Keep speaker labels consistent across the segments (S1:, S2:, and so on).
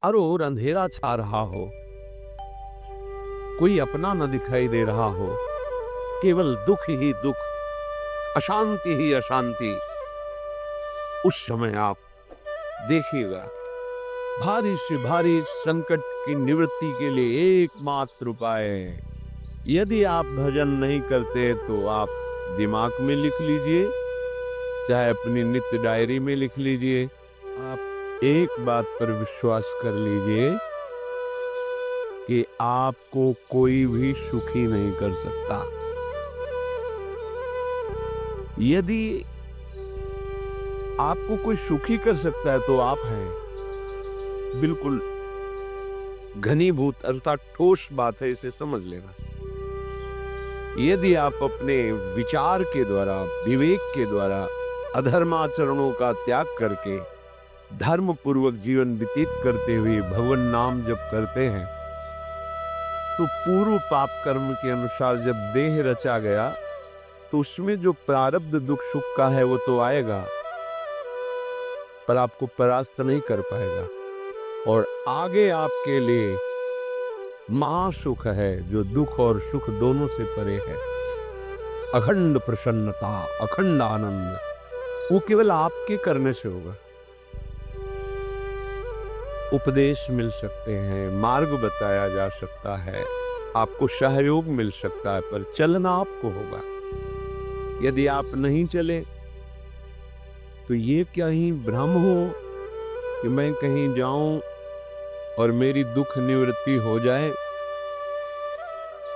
S1: चारों ओर अंधेरा छा रहा हो, कोई अपना न दिखाई दे रहा हो, केवल दुख ही दुख, अशांति ही अशांति, उस समय आप देखिएगा भारी से भारी संकट की निवृत्ति के लिए एकमात्र उपाय है। यदि आप भजन नहीं करते तो आप दिमाग में लिख लीजिए, चाहे अपनी नित्य डायरी में लिख लीजिए। आप एक बात पर विश्वास कर लीजिए कि आपको कोई भी सुखी नहीं कर सकता। यदि आपको कोई सुखी कर सकता है तो आप हैं। बिल्कुल घनीभूत अर्थात ठोस बात है, इसे समझ लेना। यदि आप अपने विचार के द्वारा, विवेक के द्वारा अधर्माचरणों का त्याग करके धर्म पूर्वक जीवन व्यतीत करते हुए भगवान नाम जप करते हैं, तो पूर्व पाप कर्म के अनुसार जब देह रचा गया तो उसमें जो प्रारब्ध दुख सुख का है वो तो आएगा, पर आपको परास्त नहीं कर पाएगा। और आगे आपके लिए महासुख है जो दुख और सुख दोनों से परे है। अखंड प्रसन्नता, अखंड आनंद, वो केवल आपके करने से होगा। उपदेश मिल सकते हैं, मार्ग बताया जा सकता है, आपको सहयोग मिल सकता है, पर चलना आपको होगा। यदि आप नहीं चले तो ये क्या ही भ्रम हो कि मैं कहीं जाऊं और मेरी दुख निवृत्ति हो जाए,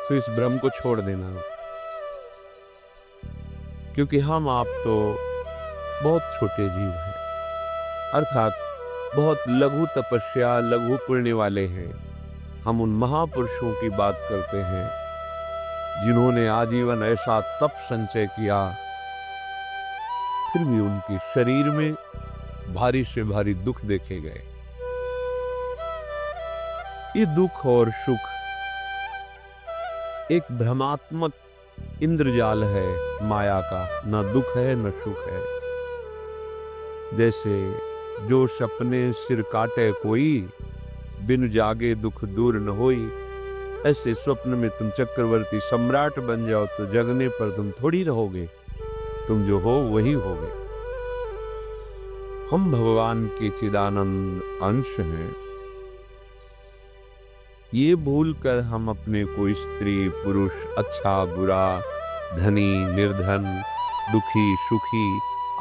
S1: तो इस भ्रम को छोड़ देना। क्योंकि हम आप तो बहुत छोटे जीव हैं, अर्थात बहुत लघु तपस्या, लघु पुण्य वाले हैं। हम उन महापुरुषों की बात करते हैं जिन्होंने आजीवन ऐसा तप संचय किया, फिर भी उनके शरीर में भारी से भारी दुख देखे गए। ये दुख और सुख एक भ्रमात्मक इंद्रजाल है माया का, न दुख है न सुख है। जैसे जो सपने सिर काटे कोई, बिन जागे दुख दूर न होई। ऐसे स्वप्न में तुम चक्रवर्ती सम्राट बन जाओ तो जगने पर तुम थोड़ी रहोगे, तुम जो हो वही होगे। हम भगवान के चिदानंद अंश हैं। ये भूलकर हम अपने को स्त्री पुरुष, अच्छा बुरा, धनी निर्धन, दुखी सुखी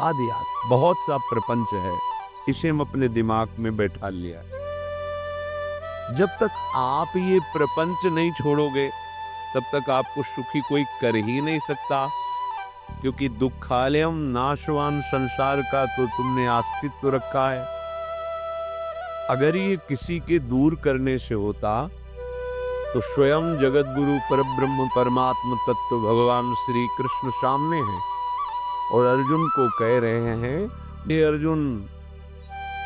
S1: आदि आदि बहुत सा प्रपंच है, इसे हम अपने दिमाग में बैठा लिया। जब तक आप ये प्रपंच नहीं छोड़ोगे तब तक आपको सुखी कोई कर ही नहीं सकता, क्योंकि दुखालयम नाशवान संसार का तो तुमने अस्तित्व रखा है। अगर ये किसी के दूर करने से होता तो स्वयं जगत गुरु परब्रह्म परमात्म तत्व भगवान श्री कृष्ण सामने हैं और अर्जुन को कह रहे हैं, ये अर्जुन,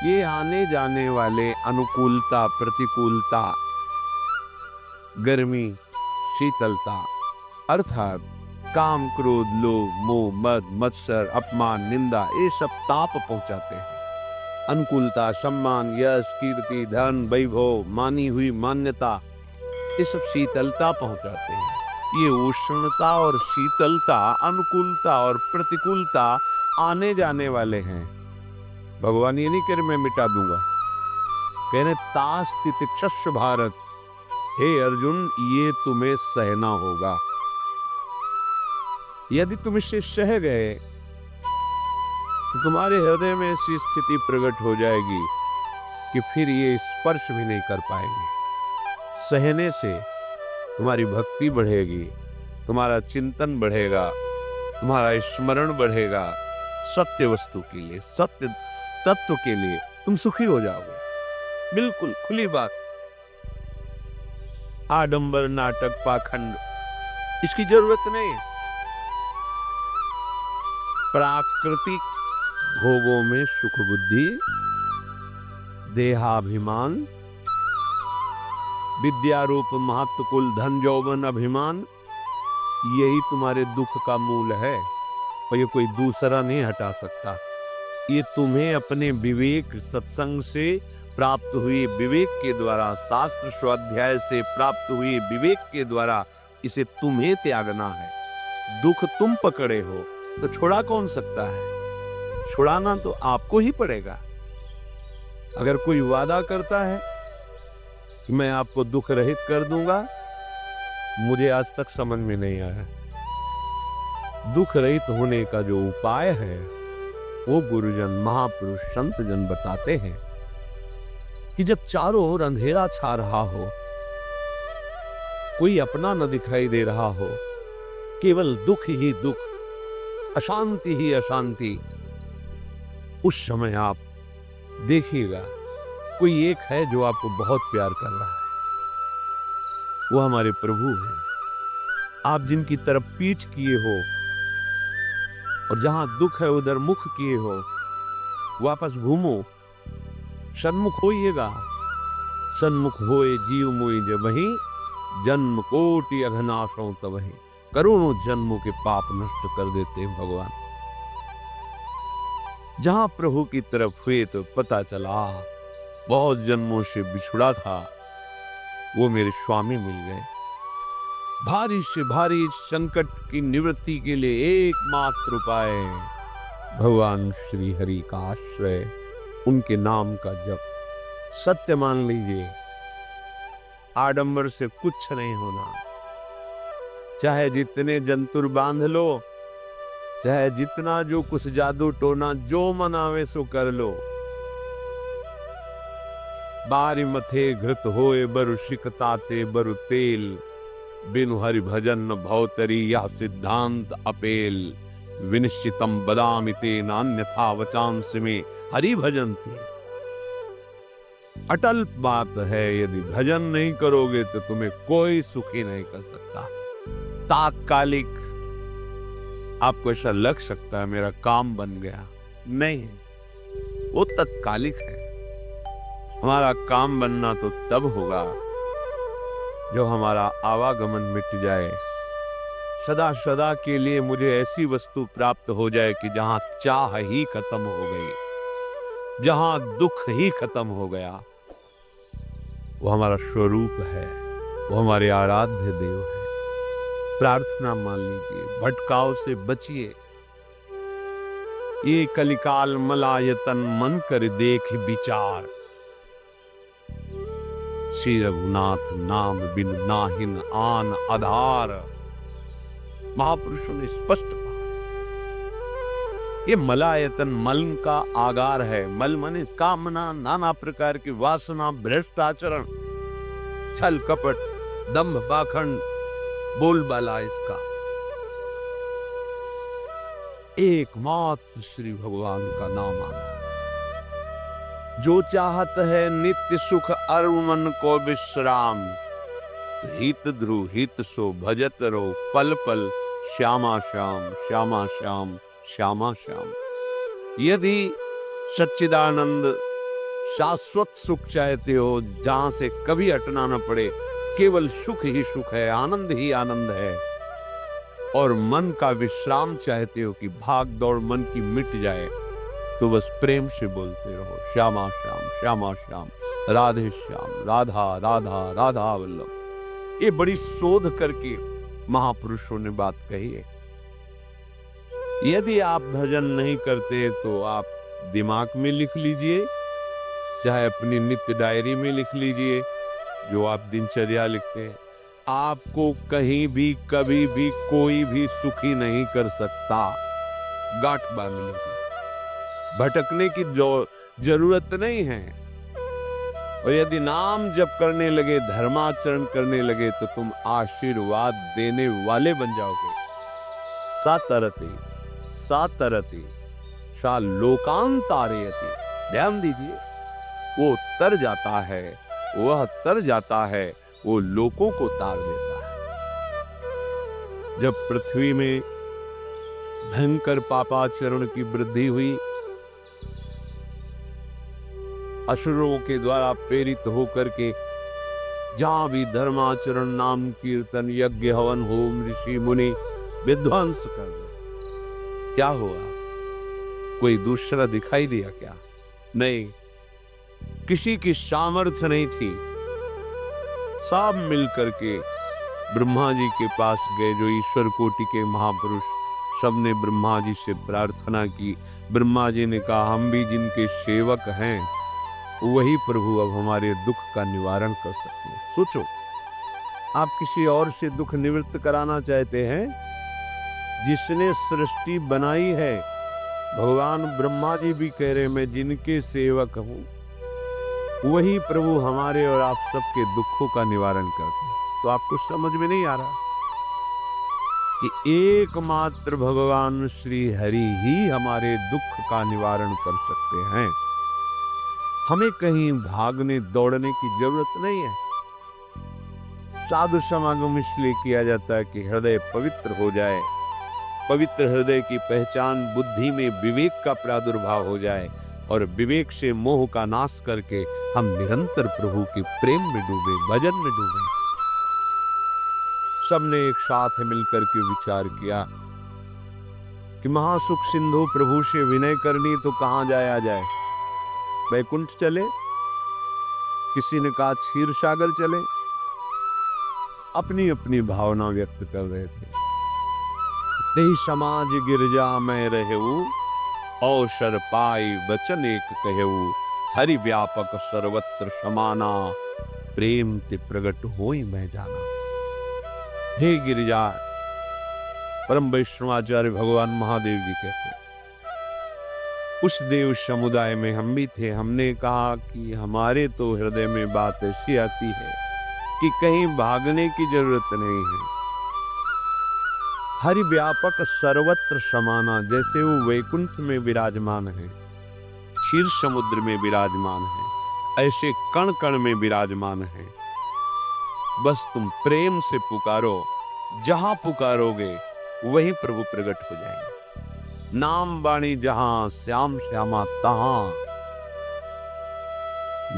S1: ये आने जाने वाले अनुकूलता प्रतिकूलता, गर्मी शीतलता, अर्थात काम क्रोध लोभ मोह मद मत्सर अपमान निंदा, ये सब ताप पहुंचाते हैं। अनुकूलता सम्मान यश कीर्ति धन वैभव, मानी हुई मान्यता, ये सब शीतलता पहुंचाते हैं। ये उष्णता और शीतलता, अनुकूलता और प्रतिकूलता आने जाने वाले हैं। भगवान ये नहीं कह रहे मैं मिटा दूंगा, कह रहे तास तितिक्षस्व भारत, हे अर्जुन ये तुम्हें सहना होगा। यदि तुम इसे सह गए तो तुम्हारे हृदय में ऐसी स्थिति प्रकट हो जाएगी कि फिर ये स्पर्श भी नहीं कर पाएंगे। सहने से तुम्हारी भक्ति बढ़ेगी, तुम्हारा चिंतन बढ़ेगा, तुम्हारा स्मरण बढ़ेगा, सत्य वस्तु के लिए, सत्य तत्व के लिए तुम सुखी हो जाओगे। बिल्कुल खुली बात। आडंबर नाटक पाखंड इसकी जरूरत नहीं है। प्राकृतिक भोगों में सुख बुद्धि, देहाभिमान, विद्यारूप महत्व कुल धन यौवन अभिमान, यही तुम्हारे दुख का मूल है और ये कोई दूसरा नहीं हटा सकता। ये तुम्हें अपने विवेक सत्संग से प्राप्त हुए विवेक के द्वारा, शास्त्र स्वाध्याय से प्राप्त हुए विवेक के द्वारा इसे तुम्हें त्यागना है। दुख तुम पकड़े हो तो छुड़ा कौन सकता है? छुड़ाना तो आपको ही पड़ेगा। अगर कोई वादा करता है कि मैं आपको दुख रहित कर दूंगा, मुझे आज तक समझ में नहीं आया। दुख रहित होने का जो उपाय है वो गुरुजन, महापुरुष, संत जन बताते हैं कि जब चारों ओर अंधेरा छा रहा हो, कोई अपना न दिखाई दे रहा हो, केवल दुख ही दुख, अशांति ही अशांति, उस समय आप देखिएगा कोई एक है जो आपको बहुत प्यार कर रहा है। वो हमारे प्रभु हैं। आप जिनकी तरफ पीठ किए हो और जहां दुख है उधर मुख किए हो, वापस घूमो, सन्मुख होइएगा। सन्मुख होए जीव मोई जबहि, जन्म कोटि अघनाशों तबहि। करोड़ों जन्मों के पाप नष्ट कर देते हैं भगवान। जहां प्रभु की तरफ हुए तो पता चला बहुत जन्मों से बिछुड़ा था, वो मेरे स्वामी मिल गए। भारी से भारी संकट की निवृत्ति के लिए एकमात्र उपाय भगवान श्री हरि का आश्रय, उनके नाम का जप। सत्य मान लीजिए, आडंबर से कुछ नहीं होना। चाहे जितने जंतुर बांध लो, चाहे जितना जो कुछ जादू टोना जो मनावे सो कर लो, बारी मथे घृत होए बरु शिकताते बरु तेल, बिनु हरि भजन न भवतरी यह सिद्धांत अपेल। विनिश्चितम बदामि तेन अन्यथा वचांस में हरि भजन्ति। अटल बात है, यदि भजन नहीं करोगे तो तुम्हें कोई सुखी नहीं कर सकता। तात्कालिक आपको ऐसा लग सकता है मेरा काम बन गया, नहीं, वो तत्कालिक है। हमारा काम बनना तो तब होगा जो हमारा आवागमन मिट जाए, सदा सदा के लिए मुझे ऐसी वस्तु प्राप्त हो जाए कि जहां चाह ही खत्म हो गई, जहां दुख ही खत्म हो गया। वो हमारा स्वरूप है, वो हमारे आराध्य देव है। प्रार्थना मान लीजिए, भटकाव से बचिए। ये कलिकाल मलायतन मन कर देख विचार, श्री रघुनाथ नाम बिन नाहिन आन आधार। महापुरुषों ने स्पष्ट कहा, ये मलायतन मल का आगार है। मल माने कामना, नाना प्रकार की वासना, भ्रष्ट आचरण, छल कपट, दंभ पाखंड, बोलबाला इसका। एकमात्र श्री भगवान का नाम आना। जो चाहत है नित्य सुख अरु मन को विश्राम, हित ध्रुव हित सो भजत रो पल पल, श्यामा श्याम श्यामा श्याम श्यामा श्याम। यदि सच्चिदानंद शाश्वत सुख चाहते हो, जहां से कभी हटना न पड़े, केवल सुख ही सुख है, आनंद ही आनंद है, और मन का विश्राम चाहते हो कि भाग दौड़ मन की मिट जाए, तो बस प्रेम से बोलते रहो श्यामा श्याम श्यामा श्याम, राधे श्याम, राधा राधा राधा वल्लभ। ये बड़ी शोध करके महापुरुषों ने बात कही है। यदि आप भजन नहीं करते तो आप दिमाग में लिख लीजिए, चाहे अपनी नित्य डायरी में लिख लीजिए, जो आप दिनचर्या लिखते हैं। आपको कहीं भी कभी भी कोई भी सुखी नहीं कर सकता। गांठ बांध लीजिए, भटकने की जो जरूरत नहीं है। और यदि नाम जप करने लगे, धर्माचरण करने लगे, तो तुम आशीर्वाद देने वाले बन जाओगे। सातरति सातरति सा लोकांतारयति। ध्यान दीजिए, वो तर जाता है, वह तर जाता है, वो लोकों को तार देता है। जब पृथ्वी में भयंकर पापाचरण की वृद्धि हुई, असुरों के द्वारा प्रेरित होकर के जहां भी धर्माचरण, नाम कीर्तन, यज्ञ, हवन, होम, ऋषि मुनि विध्वंस कर दो, क्या हुआ? कोई दूसरा दिखाई दिया क्या? नहीं, किसी की सामर्थ्य नहीं थी। सब मिलकर के ब्रह्मा जी के पास गए, जो ईश्वर कोटि के महापुरुष, सबने ब्रह्मा जी से प्रार्थना की। ब्रह्मा जी ने कहा, हम भी जिनके सेवक हैं वही प्रभु अब हमारे दुख का निवारण कर सकते हैं। सोचो, आप किसी और से दुख निवृत्त कराना चाहते हैं? जिसने सृष्टि बनाई है, भगवान ब्रह्मा जी भी कह रहे, मैं जिनके सेवक हूं वही प्रभु हमारे और आप सबके दुखों का निवारण करते हैं। तो आपको समझ में नहीं आ रहा कि एकमात्र भगवान श्री हरि ही हमारे दुख का निवारण कर सकते हैं। हमें कहीं भागने दौड़ने की जरूरत नहीं है। साधु समागम इसलिए किया जाता है कि हृदय पवित्र हो जाए। पवित्र हृदय की पहचान बुद्धि में विवेक का प्रादुर्भाव हो जाए और विवेक से मोह का नाश करके हम निरंतर प्रभु के प्रेम में डूबे, भजन में डूबे। सबने एक साथ मिलकर के विचार किया कि महासुख सिंधु प्रभु से विनय करनी तो कहां जाया जाए? वैकुंठ चले, किसी ने कहा क्षीर सागर चले। अपनी अपनी भावना व्यक्त कर रहे थे। तेहि समाज गिरजा में रहेऊ, अवसर पाई वचन एक कहेऊ, हरि व्यापक सर्वत्र समाना, प्रेम ते प्रगट होई मैं जाना। हे गिरिजा, परम वैष्णवाचार्य भगवान महादेव जी कहते, उस देव समुदाय में हम भी थे। हमने कहा कि हमारे तो हृदय में बात ऐसी आती है कि कहीं भागने की जरूरत नहीं है। हरि व्यापक सर्वत्र समाना, जैसे वो वैकुंठ में विराजमान है, क्षीर समुद्र में विराजमान है, ऐसे कण कण में विराजमान है। बस तुम प्रेम से पुकारो, जहां पुकारोगे वहीं प्रभु प्रकट हो जाएंगे। नाम बाणी जहां, श्याम श्यामा तहां।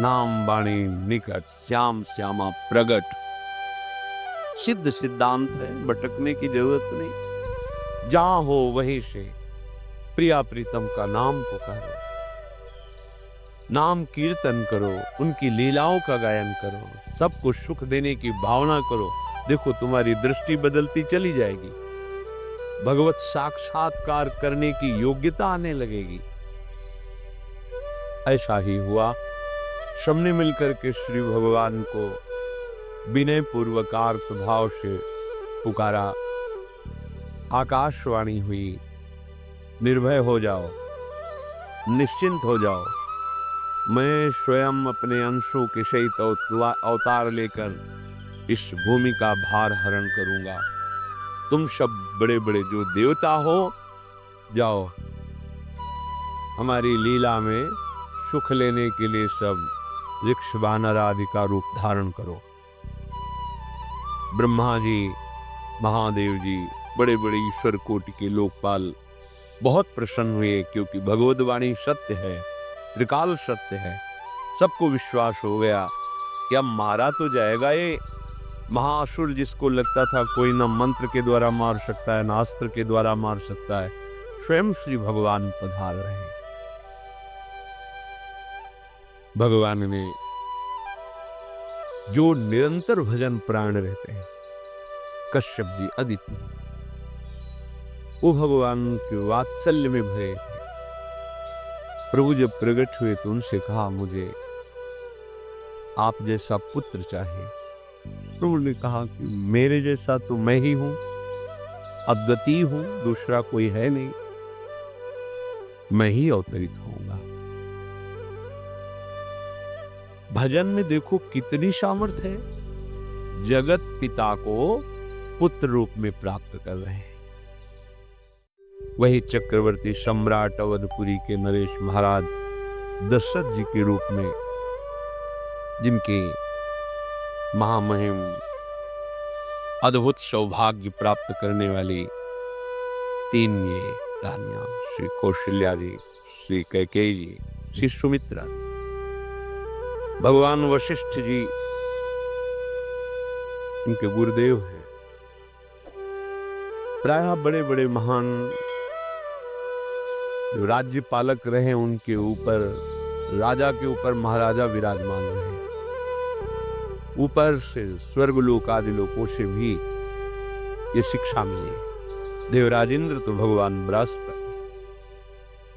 S1: नाम बाणी निकट, श्याम श्यामा प्रगट। सिद्ध सिद्धांत है, भटकने की जरूरत नहीं। जहां हो वहीं से प्रिया प्रीतम का नाम पुकारो, नाम कीर्तन करो, उनकी लीलाओं का गायन करो, सबको सुख देने की भावना करो। देखो, तुम्हारी दृष्टि बदलती चली जाएगी, भगवत साक्षात्कार करने की योग्यता आने लगेगी। ऐसा ही हुआ। सबने मिलकर के श्री भगवान को विनय पूर्वक आर्त भाव से पुकारा। आकाशवाणी हुई, निर्भय हो जाओ, निश्चिंत हो जाओ, मैं स्वयं अपने अंशों के सहित अवतार लेकर इस भूमि का भार हरण करूंगा। तुम सब बड़े बड़े जो देवता हो, जाओ हमारी लीला में सुख लेने के लिए सब वृक्ष वानर आदि का रूप धारण करो। ब्रह्मा जी, महादेव जी, बड़े बड़े ईश्वर कोटि के लोकपाल बहुत प्रसन्न हुए, क्योंकि भगवद वाणी सत्य है, त्रिकाल सत्य है। सबको विश्वास हो गया कि अब मारा तो जाएगा ये महाअसुर, जिसको लगता था कोई न मंत्र के द्वारा मार सकता है, न अस्त्र के द्वारा मार सकता है। स्वयं श्री भगवान पधार रहे हैं। भगवान ने जो निरंतर भजन प्राण रहते हैं, कश्यप जी, अदिति, वो भगवान के वात्सल्य में भरे थे। प्रभु जब प्रकट हुए तो उनसे कहा, मुझे आप जैसा पुत्र चाहिए। प्रभु ने कहा कि मेरे जैसा तो मैं ही हूं, अद्वितीय हूं, दूसरा कोई है नहीं, मैं ही अवतरित होऊंगा। भजन में देखो कितनी सामर्थ्य है। जगत पिता को पुत्र रूप में प्राप्त कर रहे हैं। वही चक्रवर्ती सम्राट अवधपुरी के नरेश महाराज दशरथ जी के रूप में, जिनके महामहिम अद्भुत सौभाग्य प्राप्त करने वाली तीन ये रानियां, श्री कौशल्या जी, श्री कैकेयी जी, श्री सुमित्रा जी, भगवान वशिष्ठ जी इनके गुरुदेव हैं। प्रायः बड़े बड़े महान जो राज्य पालक रहे, उनके ऊपर राजा के ऊपर महाराजा विराजमान रहे, ऊपर से स्वर्गलोक आदि लोकों से भी ये शिक्षा मिली। देवराज इंद्र तो भगवान बृहस्पति,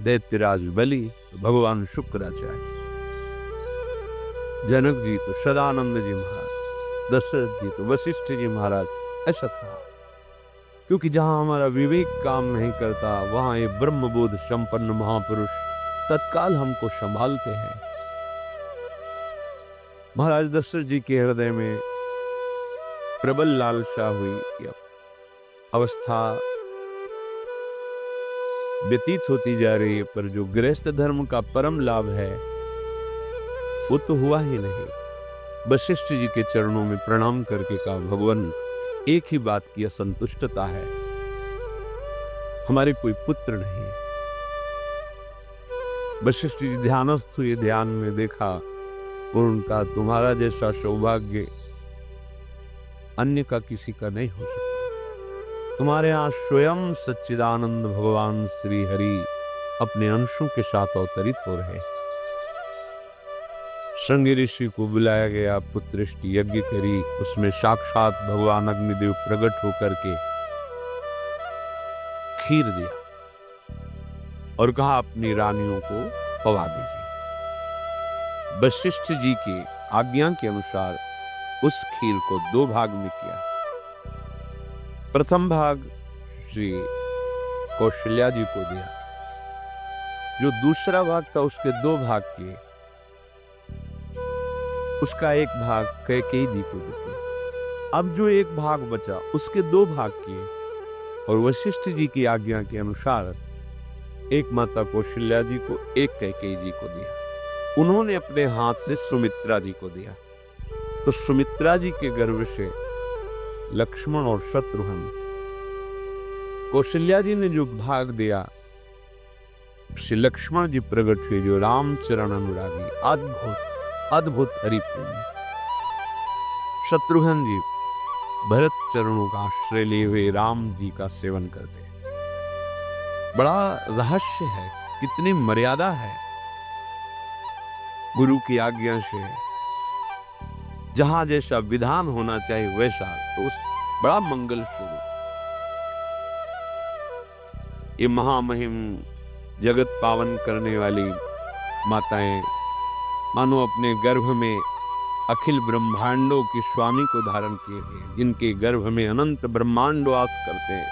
S1: दैत्यराज बलि तो भगवान शुक्राचार्य, जनक जी तो सदानंद जी महाराज, दशरथ जी तो वशिष्ठ जी महाराज। ऐसा था क्योंकि जहां हमारा विवेक काम नहीं करता वहां ये ब्रह्मबोध संपन्न महापुरुष तत्काल हमको संभालते हैं। महाराज दशरथ जी के हृदय में प्रबल लालसा हुई कि अवस्था व्यतीत होती जा रही है, पर जो गृहस्थ धर्म का परम लाभ है वो तो हुआ ही नहीं। वशिष्ठ जी के चरणों में प्रणाम करके कहा, भगवान एक ही बात की असंतुष्टता है, हमारे कोई पुत्र नहीं। वशिष्ठ जी ध्यानस्थ हुए, ध्यान में देखा और उनका तुम्हारा जैसा सौभाग्य अन्य का किसी का नहीं हो सकता। तुम्हारे यहाँ स्वयं सच्चिदानंद भगवान श्री हरि अपने अंशों के साथ अवतरित हो रहे। श्रृंगी ऋषि को बुलाया गया, पुत्रष्टि यज्ञ करी, उसमें साक्षात भगवान अग्निदेव प्रकट होकर के खीर दिया और कहा अपनी रानियों को पवा दीजिए। वशिष्ठ जी की आज्ञा के अनुसार उस खीर को 2 भाग में किया। प्रथम भाग श्री कौशल्या जी को दिया, जो दूसरा भाग था उसके 2 भाग किए, उसका 1 भाग कैकेयी जी को दिया। अब जो 1 भाग बचा उसके 2 भाग किए और वशिष्ठ जी की आज्ञा के अनुसार 1 माता कौशल्या जी को, 1 कैकेयी जी को दिया। उन्होंने अपने हाथ से सुमित्रा जी को दिया, तो सुमित्रा जी के गर्भ से लक्ष्मण और शत्रुघ्न, कौशल्या जी ने जो भाग दिया श्री लक्ष्मण जी प्रकट हुए, जो रामचरण अनुरागी, अद्भुत अद्भुत हरि प्रेमी। शत्रुघ्न जी भरत चरणों का आश्रय लिए हुए राम जी का सेवन करते। बड़ा रहस्य है, कितनी मर्यादा है। गुरु की आज्ञा से जहां जैसा विधान होना चाहिए वैसा, तो उस बड़ा मंगल स्वरूप ये महामहिम जगत पावन करने वाली माताएं मानो अपने गर्भ में अखिल ब्रह्मांडों के स्वामी को धारण किए हैं, जिनके गर्भ में अनंत ब्रह्मांड वास करते हैं,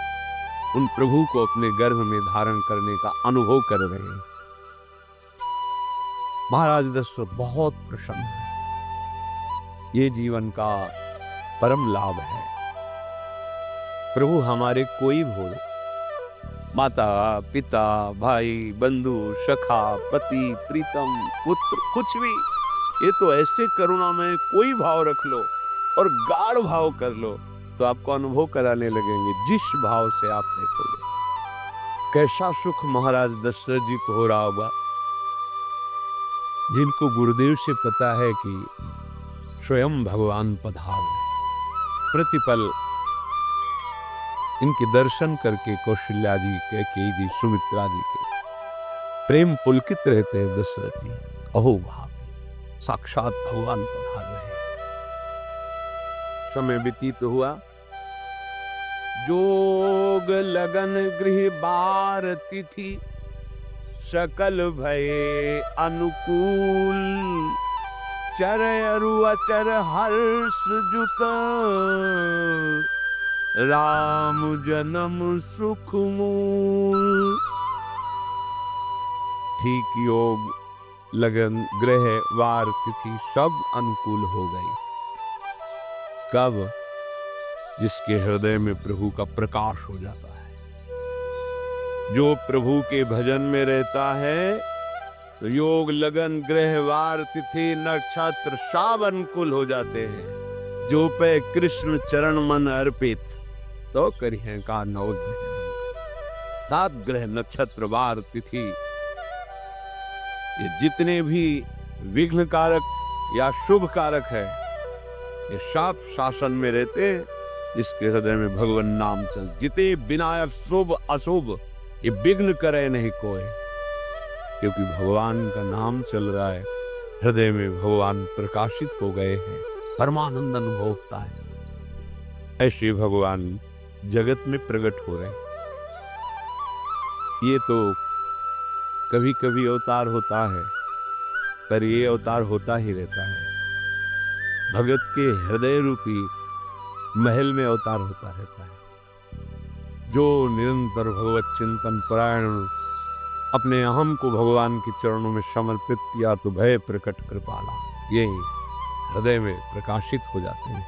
S1: उन प्रभु को अपने गर्भ में धारण करने का अनुभव कर रहे हैं। महाराज दशरथ बहुत प्रसन्न है। ये जीवन का परम लाभ है। प्रभु हमारे कोई भोग, माता पिता भाई बंधु सखा पति प्रीतम पुत्र कुछ भी, ये तो ऐसे करुणा में कोई भाव रख लो और गाढ़ भाव कर लो तो आपको अनुभव कराने लगेंगे जिस भाव से आप देखोगे। कैसा सुख महाराज दशरथ जी को हो रहा होगा, जिनको गुरुदेव से पता है कि स्वयं भगवान पधार रहे। प्रतिपल इनके दर्शन करके कौशल्या जी, कैकेयी जी, सुमित्रा जी के प्रेम पुलकित रहते हैं। दशरथ जी अहो भाग्य, साक्षात भगवान पधार रहे। समय व्यतीत हुआ, जोग लगन गृह बार तिथि, सकल भये अनुकूल, चर अरु अचर हर्ष जुत, राम जन्म सुख मूल। ठीक योग लगन ग्रह वार तिथि सब अनुकूल हो गई। कब? जिसके हृदय में प्रभु का प्रकाश हो जाता है, जो प्रभु के भजन में रहता है, तो योग लगन ग्रह वार तिथि नक्षत्र सब अनुकूल हो जाते हैं। जो पे कृष्ण चरण मन अर्पित, तो करिए का 9 ग्रह 7 ग्रह नक्षत्र वार तिथि, ये जितने भी विघ्न कारक या शुभ कारक है, ये सब शासन में रहते। जिसके हृदय में भगवान नाम चल, जिते विनायक शुभ अशुभ, ये विघ्न करे नहीं कोई। क्योंकि भगवान का नाम चल रहा है, हृदय में भगवान प्रकाशित हो गए हैं, परमानंद अनुभव होता है। ऐसे भगवान जगत में प्रकट हो रहे हैं। ये तो कभी कभी अवतार होता है, पर ये अवतार होता ही रहता है। भगत के हृदय रूपी महल में अवतार होता रहता है। जो निरंतर भगवत चिंतन परायण अपने अहम को भगवान के चरणों में समर्पित किया तो भय प्रकट कृपाला, यही हृदय में प्रकाशित हो जाते हैं।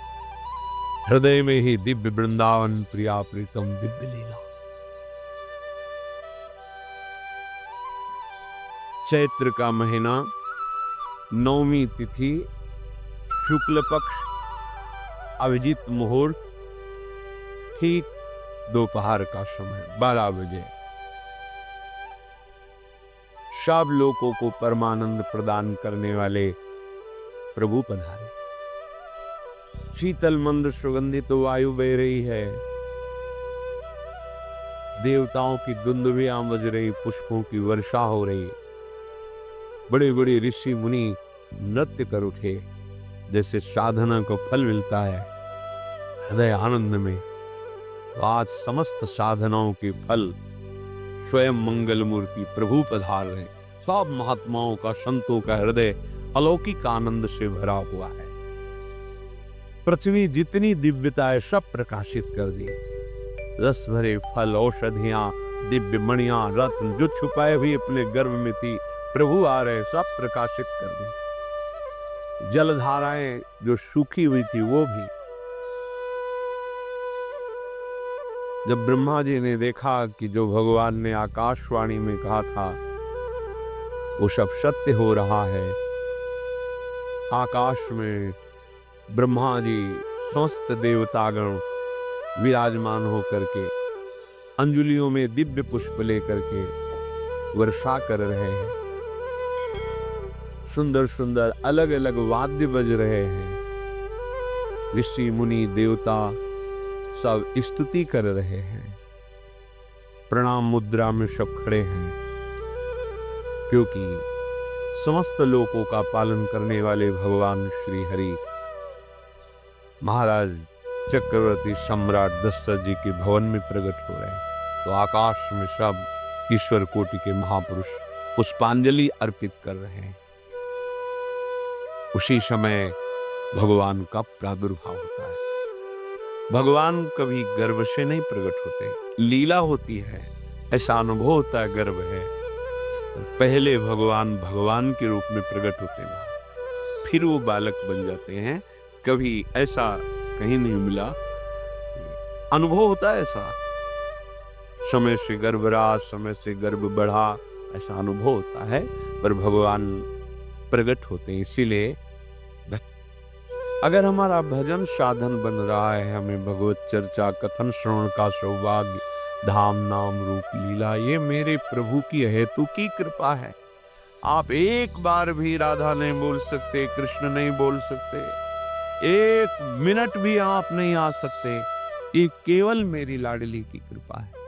S1: हृदय में ही दिव्य वृंदावन प्रिया प्रीतम दिव्य लीला। चैत्र का महीना, नवमी तिथि, शुक्ल पक्ष, अभिजीत मुहूर्त, ठीक दोपहर का समय 12 बजे। सब लोगों को परमानंद प्रदान करने वाले प्रभु पधारे। शीतल मंद सुगंधित तो वायु बह रही है, देवताओं की दुंदुभियां बज रही, पुष्पों की वर्षा हो रही, बड़े बड़े ऋषि मुनि नृत्य कर उठे, जैसे साधना को फल मिलता है हृदय आनंद में। तो आज समस्त साधनाओं के फल स्वयं मंगल मूर्ति प्रभु पधार रहे। सब महात्माओं का, संतों का हृदय अलौकिक आनंद से भरा हुआ है। पृथ्वी जितनी दिव्यता है सब प्रकाशित कर दी। रस भरे फल, औषधियां, दिव्य मणियां, रत्न जो छुपाए हुए अपने गर्भ में थी, प्रभु आ रहे, सब प्रकाशित कर दी। जलधाराएं जो सूखी हुई थी वो भी। जब ब्रह्मा जी ने देखा कि जो भगवान ने आकाशवाणी में कहा था वो सब सत्य हो रहा है, आकाश में ब्रह्मा जी समस्त देवतागण विराजमान होकर के अंजलियों में दिव्य पुष्प लेकर के वर्षा कर रहे हैं। सुंदर सुंदर अलग अलग वाद्य बज रहे हैं। ऋषि मुनि देवता सब स्तुति कर रहे हैं। प्रणाम मुद्रा में सब खड़े हैं, क्योंकि समस्त लोकों का पालन करने वाले भगवान श्री हरि महाराज चक्रवर्ती सम्राट दशरथ जी के भवन में प्रकट हो रहे हैं। तो आकाश में सब ईश्वर कोटि के महापुरुष पुष्पांजलि अर्पित कर रहे हैं। उसी समय भगवान का प्रादुर्भाव होता है। भगवान कभी गर्भ से नहीं प्रकट होते, लीला होती है, ऐसा अनुभव होता है गर्भ है। पहले भगवान भगवान के रूप में प्रकट होते हैं, फिर वो बालक बन जाते हैं। कभी ऐसा कहीं नहीं मिला, अनुभव होता है ऐसा। समय से गर्भ रहा, समय से गर्भ बढ़ा, ऐसा अनुभव होता है। पर भगवान प्रकट होते हैं। इसीलिए अगर हमारा भजन साधन बन रहा है, हमें भगवत चर्चा कथन श्रवण का सौभाग्य, धाम नाम रूप लीला, ये मेरे प्रभु की हेतु की कृपा है। आप एक बार भी राधा नहीं बोल सकते, कृष्ण नहीं बोल सकते, एक मिनट भी आप नहीं आ सकते, ये केवल मेरी लाडली की कृपा है।